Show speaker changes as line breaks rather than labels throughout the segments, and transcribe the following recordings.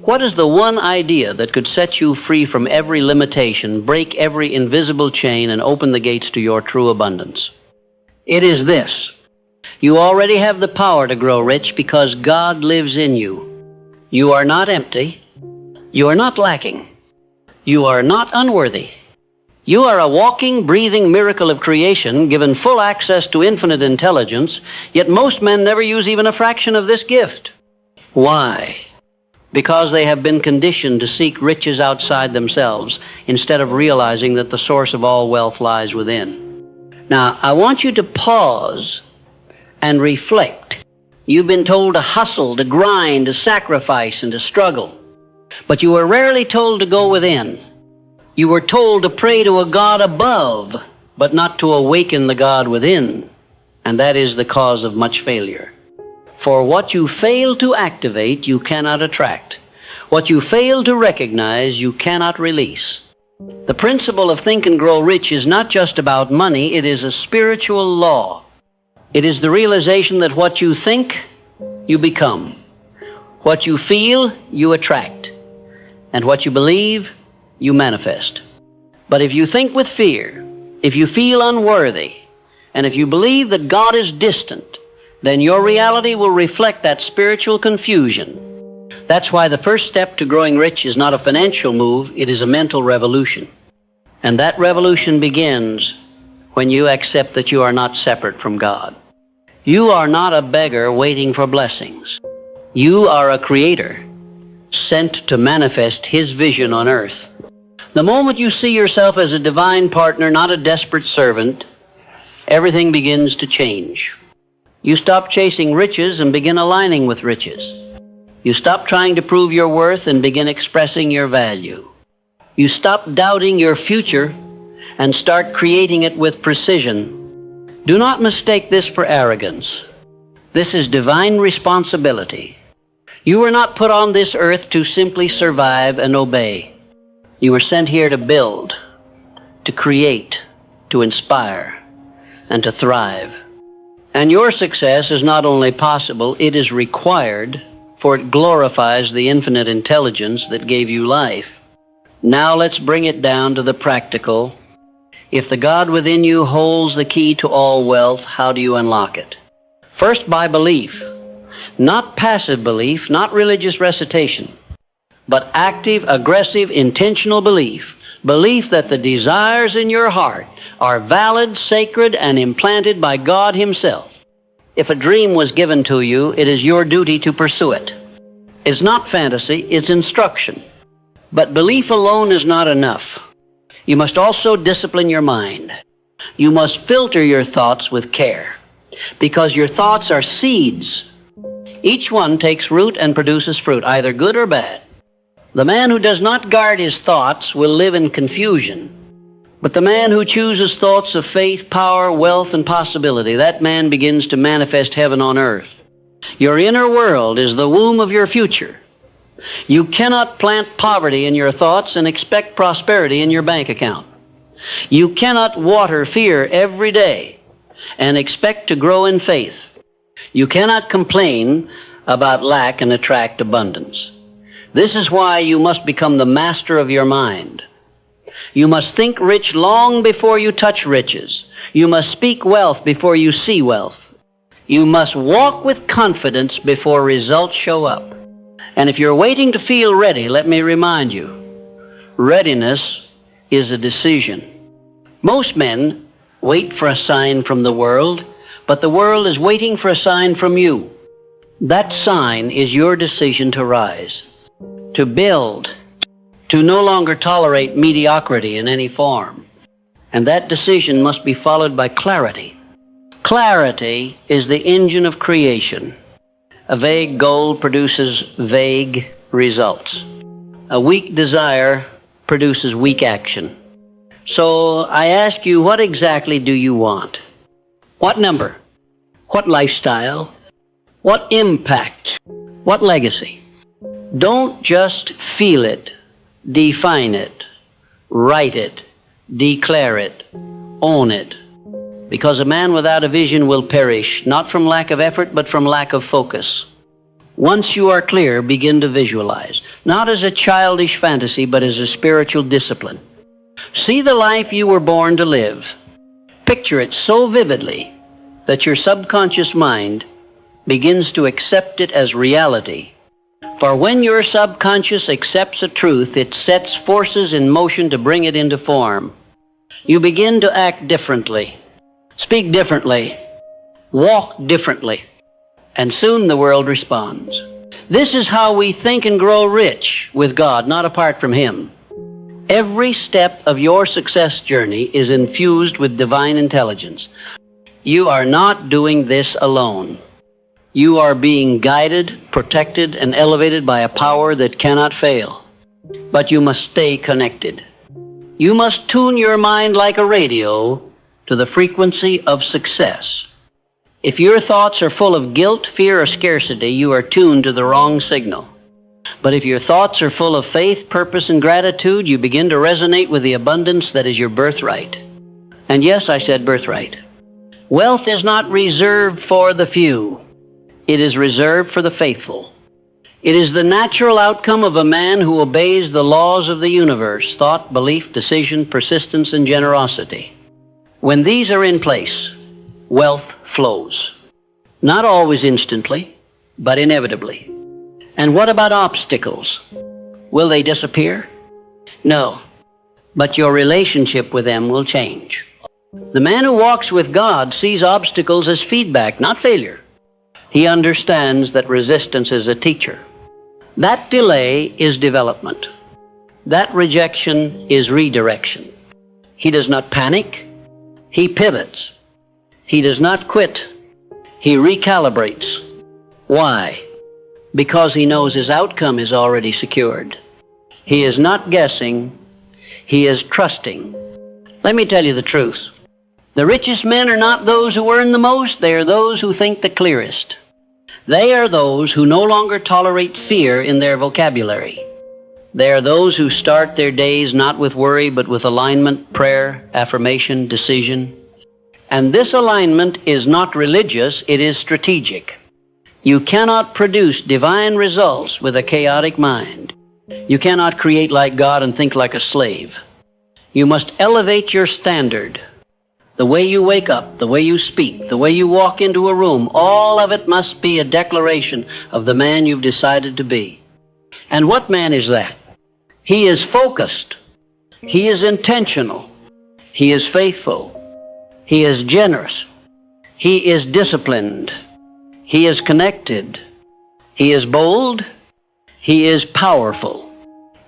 What is the one idea that could set you free from every limitation, break every invisible chain, and open the gates to your true abundance? It is this. You already have the power to grow rich because God lives in you. You are not empty. You are not lacking. You are not unworthy. You are a walking, breathing miracle of creation, given full access to infinite intelligence, yet most men never use even a fraction of this gift. Why? Because they have been conditioned to seek riches outside themselves instead of realizing that the source of all wealth lies within. Now, I want you to pause and reflect. You've been told to hustle, to grind, to sacrifice, and to struggle. But you were rarely told to go within. You were told to pray to a God above, but not to awaken the God within. And that is the cause of much failure. For what you fail to activate, you cannot attract. What you fail to recognize, you cannot release. The principle of Think and Grow Rich is not just about money, it is a spiritual law. It is the realization that what you think, you become. What you feel, you attract. And what you believe, you manifest. But if you think with fear, if you feel unworthy, and if you believe that God is distant, then your reality will reflect that spiritual confusion. That's why the first step to growing rich is not a financial move, it is a mental revolution. And that revolution begins when you accept that you are not separate from God. You are not a beggar waiting for blessings. You are a creator sent to manifest His vision on earth. The moment you see yourself as a divine partner, not a desperate servant, everything begins to change. You stop chasing riches and begin aligning with riches. You stop trying to prove your worth and begin expressing your value. You stop doubting your future and start creating it with precision. Do not mistake this for arrogance. This is divine responsibility. You were not put on this earth to simply survive and obey. You were sent here to build, to create, to inspire, and to thrive. And your success is not only possible, it is required, for it glorifies the infinite intelligence that gave you life. Now let's bring it down to the practical. If the God within you holds the key to all wealth, how do you unlock it? First, by belief. Not passive belief, not religious recitation, but active, aggressive, intentional belief. Belief that the desires in your heart are valid, sacred, and implanted by God Himself. If a dream was given to you, it is your duty to pursue it. It's not fantasy, it's instruction. But belief alone is not enough. You must also discipline your mind. You must filter your thoughts with care, because your thoughts are seeds. Each one takes root and produces fruit, either good or bad. The man who does not guard his thoughts will live in confusion. But the man who chooses thoughts of faith, power, wealth, and possibility, that man begins to manifest heaven on earth. Your inner world is the womb of your future. You cannot plant poverty in your thoughts and expect prosperity in your bank account. You cannot water fear every day and expect to grow in faith. You cannot complain about lack and attract abundance. This is why you must become the master of your mind. You must think rich long before you touch riches. You must speak wealth before you see wealth. You must walk with confidence before results show up. And if you're waiting to feel ready, let me remind you, readiness is a decision. Most men wait for a sign from the world, but the world is waiting for a sign from you. That sign is your decision to rise, to build, to no longer tolerate mediocrity in any form. And that decision must be followed by clarity. Clarity is the engine of creation. A vague goal produces vague results. A weak desire produces weak action. So I ask you, what exactly do you want? What number? What lifestyle? What impact? What legacy? Don't just feel it, define it, write it, declare it, own it. Because a man without a vision will perish, not from lack of effort, but from lack of focus. Once you are clear, begin to visualize. not as a childish fantasy, but as a spiritual discipline. See the life you were born to live. Picture it so vividly that your subconscious mind begins to accept it as reality. For when your subconscious accepts a truth, it sets forces in motion to bring it into form. You begin to act differently, speak differently, walk differently, and soon the world responds. This is how we think and grow rich with God, not apart from Him. Every step of your success journey is infused with divine intelligence. You are not doing this alone. You are being guided, protected, and elevated by a power that cannot fail. But you must stay connected. You must tune your mind like a radio to the frequency of success. If your thoughts are full of guilt, fear, or scarcity, you are tuned to the wrong signal. But if your thoughts are full of faith, purpose, and gratitude, you begin to resonate with the abundance that is your birthright. And yes, I said birthright. Wealth is not reserved for the few. It is reserved for the faithful. It is the natural outcome of a man who obeys the laws of the universe: thought, belief, decision, persistence, and generosity. When these are in place, wealth flows. Not always instantly, but inevitably. And what about obstacles? Will they disappear? No, but your relationship with them will change. The man who walks with God sees obstacles as feedback, not failure. He understands that resistance is a teacher. That delay is development. That rejection is redirection. He does not panic. He pivots. He does not quit. He recalibrates. Why? Because he knows his outcome is already secured. He is not guessing. He is trusting. Let me tell you the truth. The richest men are not those who earn the most. They are those who think the clearest. They are those who no longer tolerate fear in their vocabulary. They are those who start their days not with worry, but with alignment, prayer, affirmation, decision. And this alignment is not religious, it is strategic. You cannot produce divine results with a chaotic mind. You cannot create like God and think like a slave. You must elevate your standard. The way you wake up, the way you speak, the way you walk into a room, all of it must be a declaration of the man you've decided to be. And what man is that? He is focused. He is intentional. He is faithful. He is generous. He is disciplined. He is connected. He is bold. He is powerful.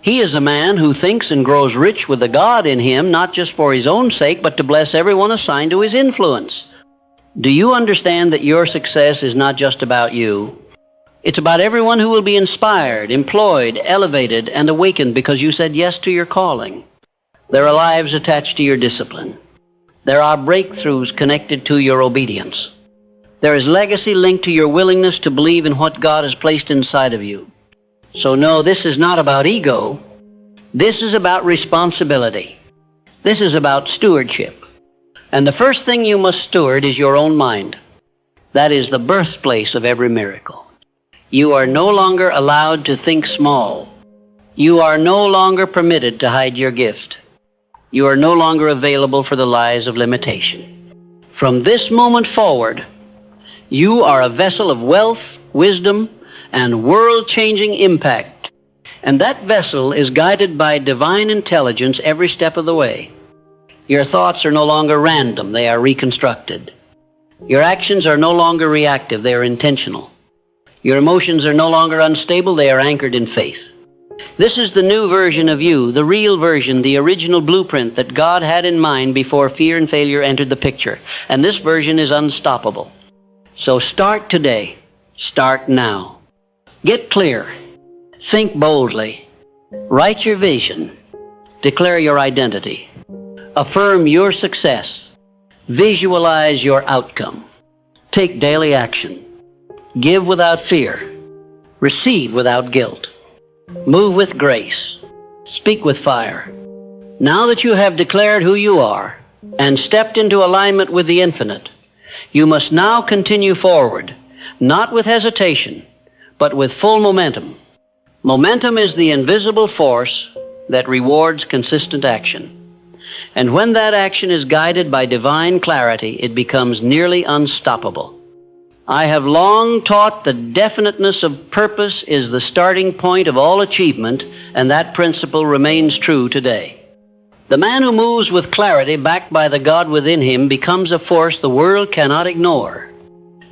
He is a man who thinks and grows rich with the God in him, not just for his own sake, but to bless everyone assigned to his influence. Do you understand that your success is not just about you? It's about everyone who will be inspired, employed, elevated, and awakened because you said yes to your calling. There are lives attached to your discipline. There are breakthroughs connected to your obedience. There is legacy linked to your willingness to believe in what God has placed inside of you. So no, this is not about ego. This is about responsibility. This is about stewardship. And the first thing you must steward is your own mind. That is the birthplace of every miracle. You are no longer allowed to think small. You are no longer permitted to hide your gift. You are no longer available for the lies of limitation. From this moment forward, you are a vessel of wealth, wisdom, and world-changing impact. And that vessel is guided by divine intelligence every step of the way. Your thoughts are no longer random, they are reconstructed. Your actions are no longer reactive, they are intentional. Your emotions are no longer unstable, they are anchored in faith. This is the new version of you, the real version, the original blueprint that God had in mind before fear and failure entered the picture. And this version is unstoppable. So start today. Start now. Get clear. Think boldly. Write your vision. Declare your identity. Affirm your success. Visualize your outcome. Take daily action. Give without fear. Receive without guilt. Move with grace. Speak with fire. Now that you have declared who you are and stepped into alignment with the infinite, you must now continue forward, not with hesitation, but with full momentum. Momentum is the invisible force that rewards consistent action. And when that action is guided by divine clarity, it becomes nearly unstoppable. I have long taught that definiteness of purpose is the starting point of all achievement, and that principle remains true today. The man who moves with clarity backed by the God within him becomes a force the world cannot ignore.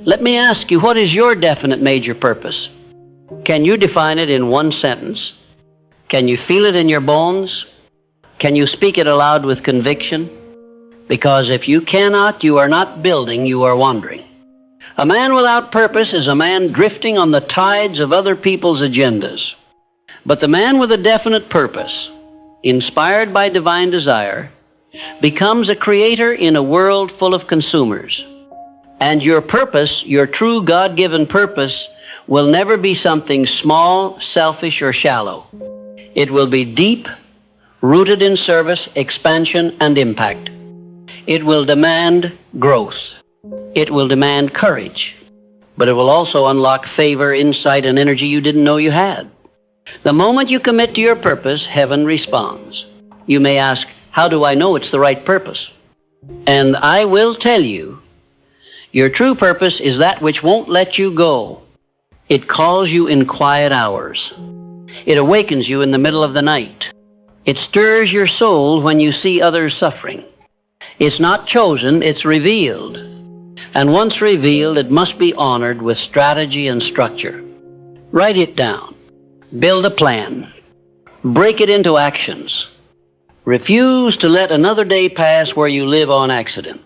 Let me ask you, what is your definite major purpose? Can you define it in one sentence? Can you feel it in your bones? Can you speak it aloud with conviction? Because if you cannot, you are not building, you are wandering. A man without purpose is a man drifting on the tides of other people's agendas. But the man with a definite purpose, inspired by divine desire, becomes a creator in a world full of consumers. And your purpose, your true God-given purpose, will never be something small, selfish, or shallow. It will be deep, rooted in service, expansion, and impact. It will demand growth. It will demand courage. But it will also unlock favor, insight, and energy you didn't know you had. The moment you commit to your purpose, heaven responds. You may ask, how do I know it's the right purpose? And I will tell you, your true purpose is that which won't let you go. It calls you in quiet hours. It awakens you in the middle of the night. It stirs your soul when you see others suffering. It's not chosen, it's revealed. And once revealed, it must be honored with strategy and structure. Write it down. Build a plan. Break it into actions. Refuse to let another day pass where you live on accident.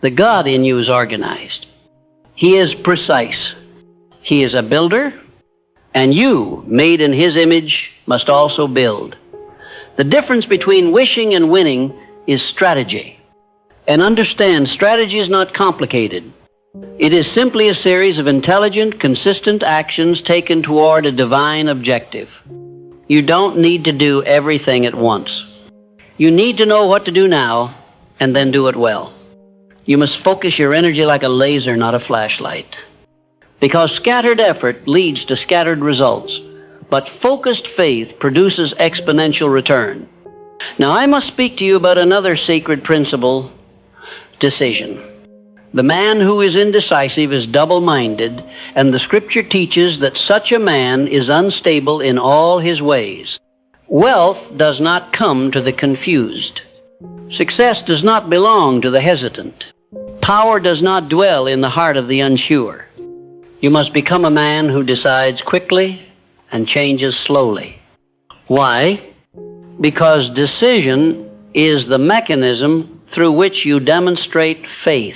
The God in you is organized. He is precise. He is a builder, and you, made in His image, must also build. The difference between wishing and winning is strategy. And understand, strategy is not complicated. It is simply a series of intelligent, consistent actions taken toward a divine objective. You don't need to do everything at once. You need to know what to do now, and then do it well. You must focus your energy like a laser, not a flashlight. Because scattered effort leads to scattered results, but focused faith produces exponential return. Now I must speak to you about another sacred principle, decision. The man who is indecisive is double-minded, and the Scripture teaches that such a man is unstable in all his ways. Wealth does not come to the confused. Success does not belong to the hesitant. Power does not dwell in the heart of the unsure. You must become a man who decides quickly and changes slowly. Why? Because decision is the mechanism through which you demonstrate faith.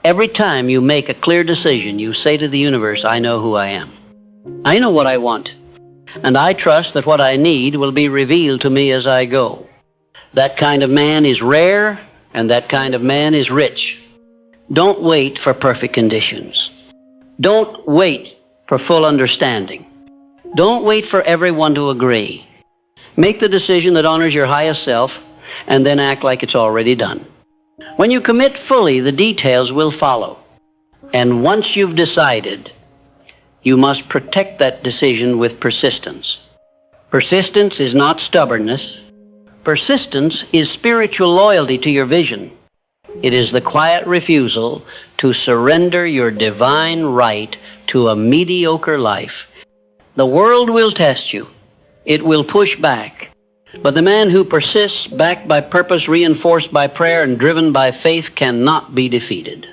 Every time you make a clear decision, you say to the universe, I know who I am. I know what I want. And I trust that what I need will be revealed to me as I go. That kind of man is rare, and that kind of man is rich. Don't wait for perfect conditions. Don't wait for full understanding. Don't wait for everyone to agree. Make the decision that honors your highest self, and then act like it's already done. When you commit fully, the details will follow. And once you've decided, you must protect that decision with persistence. Persistence is not stubbornness. Persistence is spiritual loyalty to your vision. It is the quiet refusal to surrender your divine right to a mediocre life. The world will test you. It will push back. But the man who persists, backed by purpose, reinforced by prayer, and driven by faith, cannot be defeated.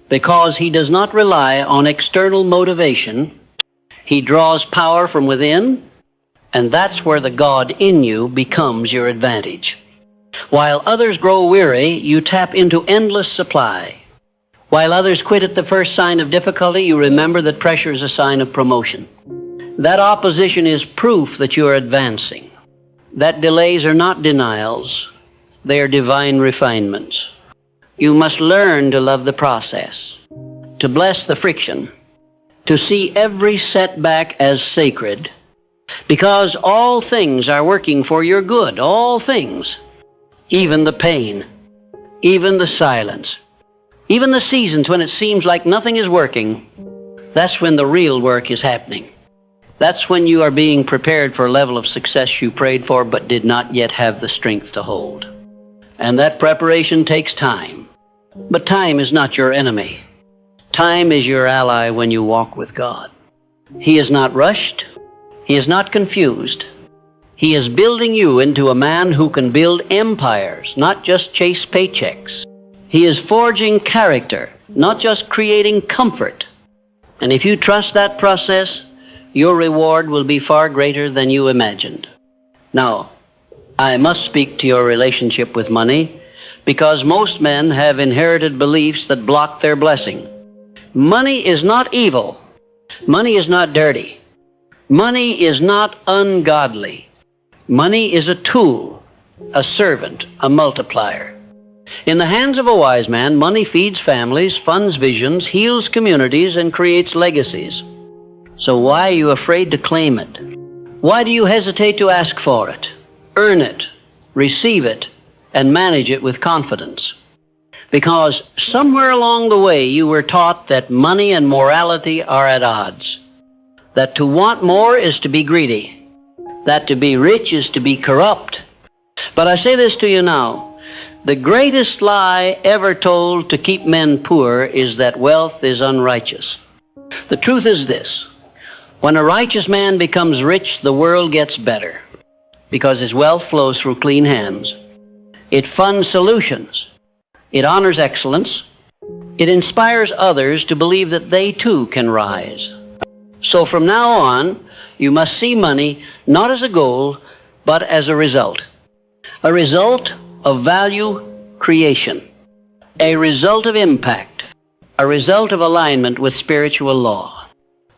Because he does not rely on external motivation, he draws power from within, and that's where the God in you becomes your advantage. While others grow weary, you tap into endless supply. While others quit at the first sign of difficulty, you remember that pressure is a sign of promotion. That opposition is proof that you are advancing. That delays are not denials. They are divine refinements. You must learn to love the process, to bless the friction, to see every setback as sacred, because all things are working for your good, all things, even the pain, even the silence, even the seasons when it seems like nothing is working. That's when the real work is happening. That's when you are being prepared for a level of success you prayed for but did not yet have the strength to hold. And that preparation takes time. But time is not your enemy. Time is your ally when you walk with God. He is not rushed. He is not confused. He is building you into a man who can build empires, not just chase paychecks. He is forging character, not just creating comfort. And if you trust that process, your reward will be far greater than you imagined. Now, I must speak to your relationship with money because most men have inherited beliefs that block their blessing. Money is not evil. Money is not dirty. Money is not ungodly. Money is a tool, a servant, a multiplier. In the hands of a wise man, money feeds families, funds visions, heals communities, and creates legacies. So why are you afraid to claim it? Why do you hesitate to ask for it, earn it, receive it, and manage it with confidence? Because somewhere along the way you were taught that money and morality are at odds, that to want more is to be greedy, that to be rich is to be corrupt. But I say this to you now, the greatest lie ever told to keep men poor is that wealth is unrighteous. The truth is this, when a righteous man becomes rich, the world gets better because his wealth flows through clean hands. It funds solutions. It honors excellence. It inspires others to believe that they too can rise. So from now on, you must see money not as a goal, but as a result of value creation, a result of impact, a result of alignment with spiritual law.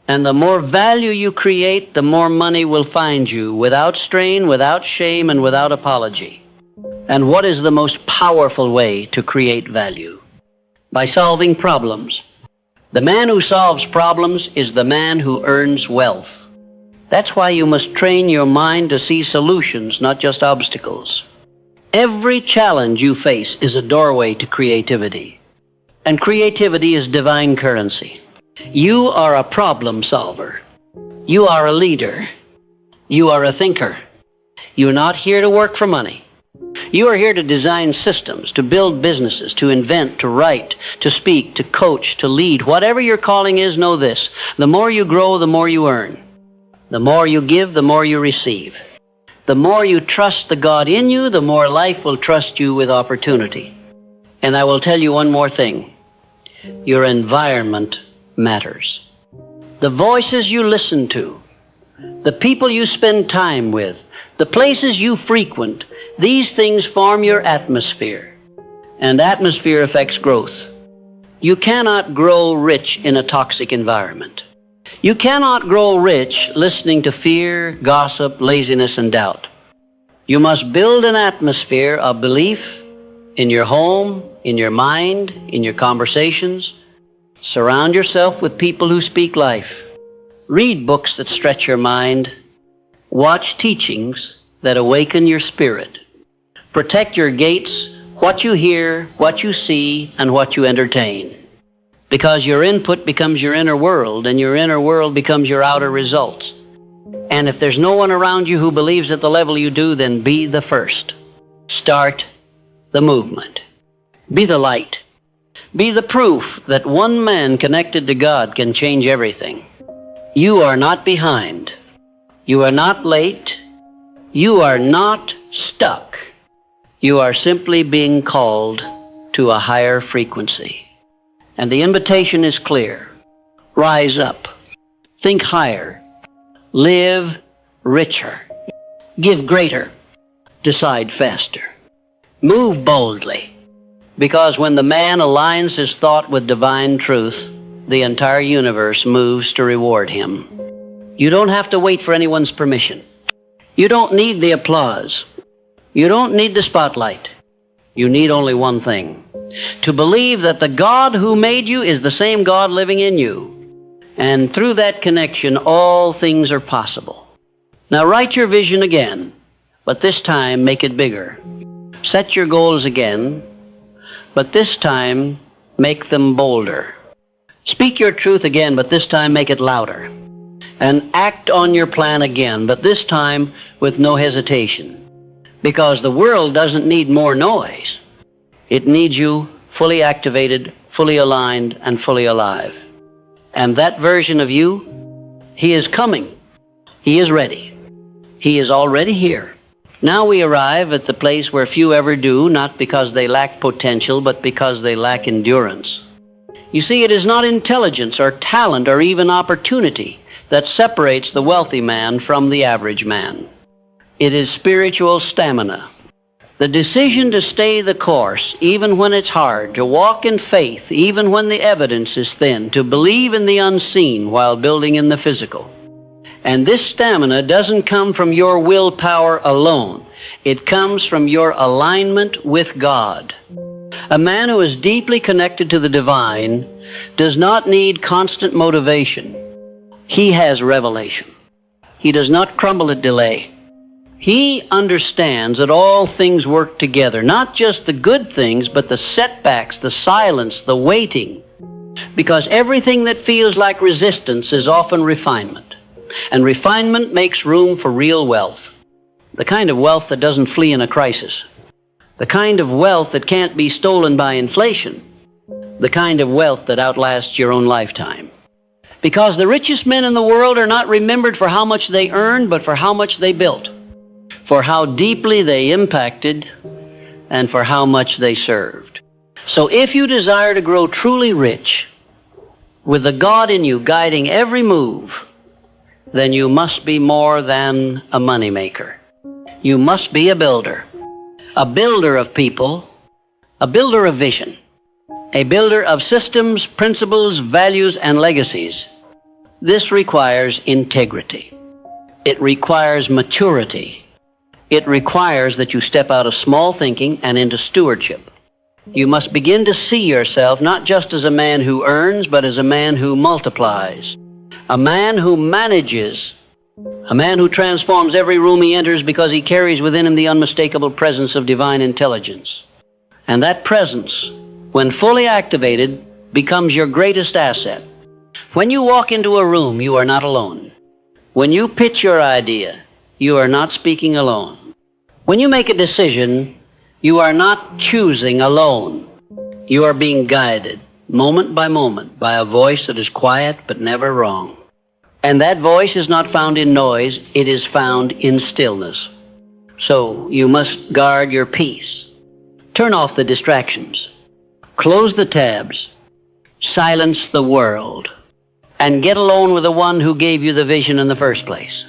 And the more value you create, the more money will find you, without strain, without shame, and without apology. And what is the most powerful way to create value? By solving problems. The man who solves problems is the man who earns wealth. That's why you must train your mind to see solutions, not just obstacles. Every challenge you face is a doorway to creativity. And creativity is divine currency. You are a problem solver. You are a leader. You are a thinker. You're not here to work for money. You are here to design systems, to build businesses, to invent, to write, to speak, to coach, to lead. Whatever your calling is, know this. The more you grow, the more you earn. The more you give, the more you receive. The more you trust the God in you, the more life will trust you with opportunity. And I will tell you one more thing. Your environment matters. The voices you listen to, the people you spend time with, the places you frequent, these things form your atmosphere. And atmosphere affects growth. You cannot grow rich in a toxic environment. You cannot grow rich listening to fear, gossip, laziness, and doubt. You must build an atmosphere of belief in your home, in your mind, in your conversations. Surround yourself with people who speak life. Read books that stretch your mind. Watch teachings that awaken your spirit. Protect your gates, what you hear, what you see, and what you entertain. Because your input becomes your inner world, and your inner world becomes your outer results. And if there's no one around you who believes at the level you do, then be the first. Start the movement. Be the light. Be the proof that one man connected to God can change everything. You are not behind. You are not late. You are not stuck. You are simply being called to a higher frequency. And the invitation is clear. Rise up. Think higher. Live richer. Give greater. Decide faster. Move boldly. Because when the man aligns his thought with divine truth, the entire universe moves to reward him. You don't have to wait for anyone's permission. You don't need the applause. You don't need the spotlight. You need only one thing. To believe that the God who made you is the same God living in you. And through that connection, all things are possible. Now write your vision again, but this time make it bigger. Set your goals again, but this time make them bolder. Speak your truth again, but this time make it louder. and act on your plan again, but this time with no hesitation. Because the world doesn't need more noise. It needs you fully activated, fully aligned, and fully alive. And that version of you, he is coming. He is ready. He is already here. Now we arrive at the place where few ever do, not because they lack potential, but because they lack endurance. You see, it is not intelligence or talent or even opportunity that separates the wealthy man from the average man. It is spiritual stamina. The decision to stay the course, even when it's hard, to walk in faith, even when the evidence is thin, to believe in the unseen while building in the physical. And this stamina doesn't come from your willpower alone. It comes from your alignment with God. A man who is deeply connected to the divine does not need constant motivation. He has revelation. He does not crumble at delay. He understands that all things work together, not just the good things, but the setbacks, the silence, the waiting. Because everything that feels like resistance is often refinement. And refinement makes room for real wealth. The kind of wealth that doesn't flee in a crisis. The kind of wealth that can't be stolen by inflation. The kind of wealth that outlasts your own lifetime. Because the richest men in the world are not remembered for how much they earned, but for how much they built. For how deeply they impacted, and for how much they served. So if you desire to grow truly rich, with the God in you guiding every move, then you must be more than a moneymaker. You must be a builder of people, a builder of vision, a builder of systems, principles, values, and legacies. This requires integrity. It requires maturity. It requires that you step out of small thinking and into stewardship. You must begin to see yourself not just as a man who earns, but as a man who multiplies, a man who manages, a man who transforms every room he enters because he carries within him the unmistakable presence of divine intelligence. And that presence, when fully activated, becomes your greatest asset. When you walk into a room, you are not alone. When you pitch your idea, you are not speaking alone. When you make a decision, you are not choosing alone. You are being guided, moment by moment, by a voice that is quiet but never wrong. And that voice is not found in noise, it is found in stillness. So you must guard your peace. Turn off the distractions. Close the tabs. Silence the world. And get alone with the one who gave you the vision in the first place.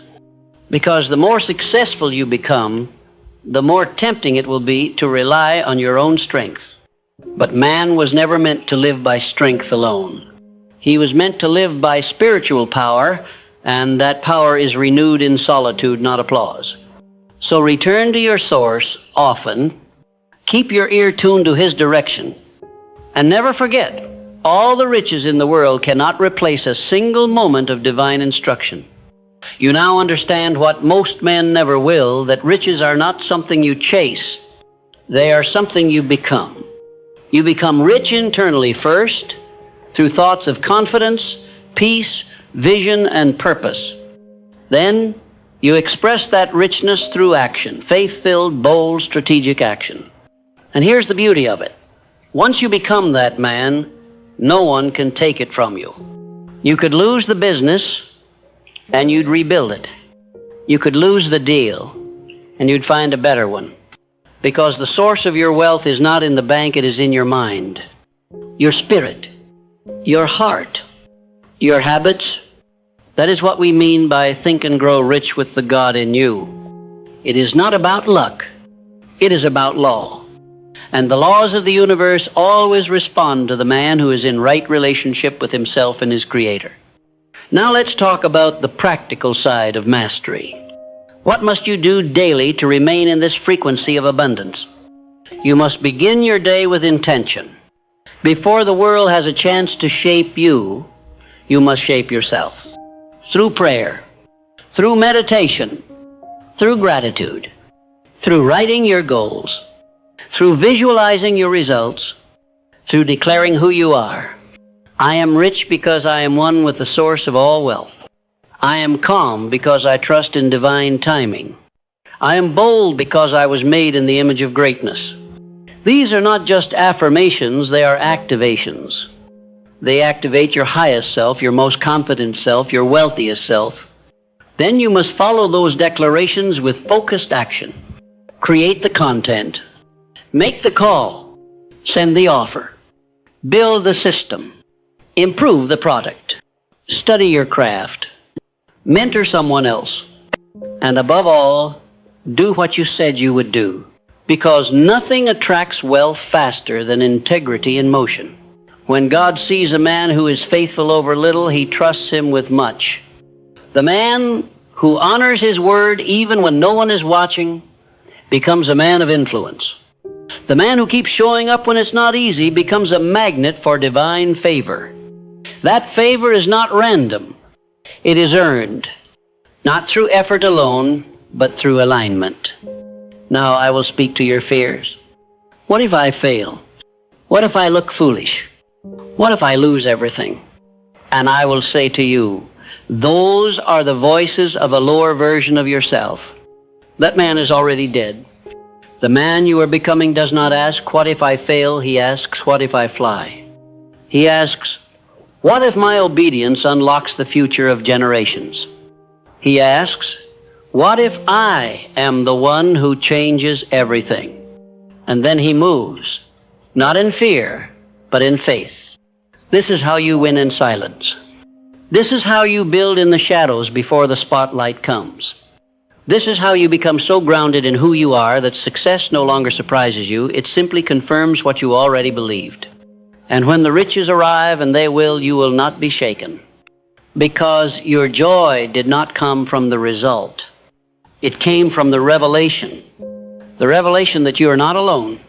Because the more successful you become, the more tempting it will be to rely on your own strength. But man was never meant to live by strength alone. He was meant to live by spiritual power, and that power is renewed in solitude, not applause. So return to your source often, keep your ear tuned to his direction, and never forget, all the riches in the world cannot replace a single moment of divine instruction. You now understand what most men never will, that riches are not something you chase. They are something you become. You become rich internally first, through thoughts of confidence, peace, vision, and purpose. Then you express that richness through action, faith-filled, bold, strategic action. And here's the beauty of it. Once you become that man, no one can take it from you. You could lose the business, and you'd rebuild it. You could lose the deal, and you'd find a better one. Because the source of your wealth is not in the bank, it is in your mind, your spirit, your heart, your habits. That is what we mean by think and grow rich with the God in you. It is not about luck. It is about law. And the laws of the universe always respond to the man who is in right relationship with himself and his Creator. Now let's talk about the practical side of mastery. What must you do daily to remain in this frequency of abundance? You must begin your day with intention. Before the world has a chance to shape you, you must shape yourself. Through prayer, through meditation, through gratitude, through writing your goals, through visualizing your results, through declaring who you are. I am rich because I am one with the source of all wealth. I am calm because I trust in divine timing. I am bold because I was made in the image of greatness. These are not just affirmations, they are activations. They activate your highest self, your most confident self, your wealthiest self. Then you must follow those declarations with focused action. Create the content. Make the call. Send the offer. Build the system. Improve the product. Study your craft. Mentor someone else. And above all, do what you said you would do. Because nothing attracts wealth faster than integrity in motion. When God sees a man who is faithful over little, he trusts him with much. The man who honors his word even when no one is watching becomes a man of influence. The man who keeps showing up when it's not easy becomes a magnet for divine favor. That favor is not random. It is earned, not through effort alone, but through alignment. Now I will speak to your fears. What if I fail? What if I look foolish? What if I lose everything? And I will say to you, those are the voices of a lower version of yourself. That man is already dead. The man you are becoming does not ask, what if I fail? He asks, what if I fly? He asks, what if my obedience unlocks the future of generations? He asks, what if I am the one who changes everything? And then he moves, not in fear, but in faith. This is how you win in silence. This is how you build in the shadows before the spotlight comes. This is how you become so grounded in who you are that success no longer surprises you. It simply confirms what you already believed. And when the riches arrive, and they will, you will not be shaken. Because your joy did not come from the result. It came from the revelation. The revelation that you are not alone,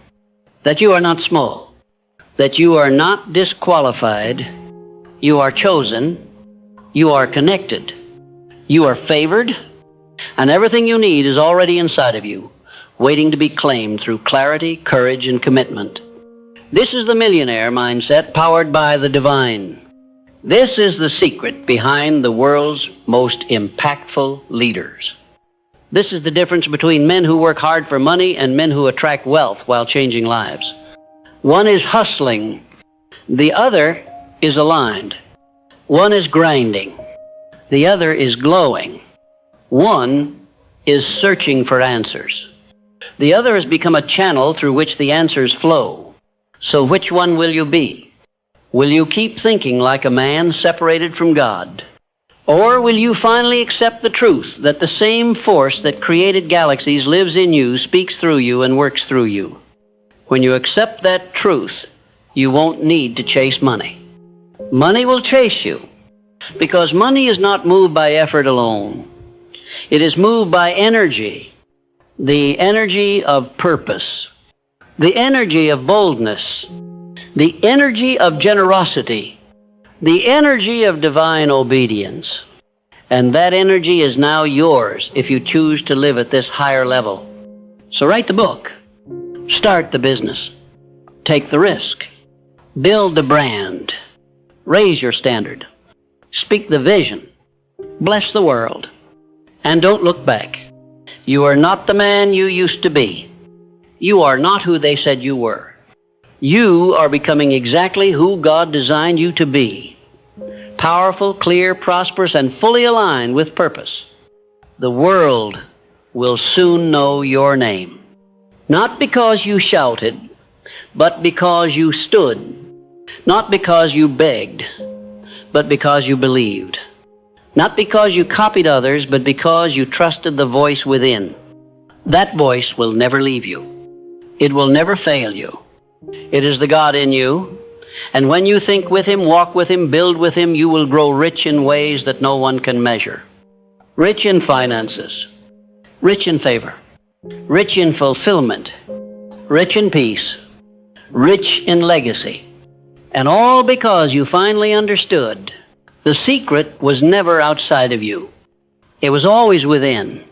that you are not small, that you are not disqualified, you are chosen, you are connected, you are favored, and everything you need is already inside of you, waiting to be claimed through clarity, courage, and commitment. This is the millionaire mindset powered by the divine. This is the secret behind the world's most impactful leaders. This is the difference between men who work hard for money and men who attract wealth while changing lives. One is hustling. The other is aligned. One is grinding. The other is glowing. One is searching for answers. The other has become a channel through which the answers flow. So which one will you be? Will you keep thinking like a man separated from God? Or will you finally accept the truth that the same force that created galaxies lives in you, speaks through you, and works through you? When you accept that truth, you won't need to chase money. Money will chase you, because money is not moved by effort alone. It is moved by energy, the energy of purpose, the energy of boldness, the energy of generosity, the energy of divine obedience. And that energy is now yours if you choose to live at this higher level. So write the book. Start the business. Take the risk. Build the brand. Raise your standard. Speak the vision. Bless the world. And don't look back. You are not the man you used to be. You are not who they said you were. You are becoming exactly who God designed you to be. Powerful, clear, prosperous, and fully aligned with purpose. The world will soon know your name. Not because you shouted, but because you stood. Not because you begged, but because you believed. Not because you copied others, but because you trusted the voice within. That voice will never leave you. It will never fail you. It is the God in you. And when you think with Him, walk with Him, build with Him, you will grow rich in ways that no one can measure. Rich in finances, rich in favor, rich in fulfillment, rich in peace, rich in legacy. And all because you finally understood the secret was never outside of you. It was always within.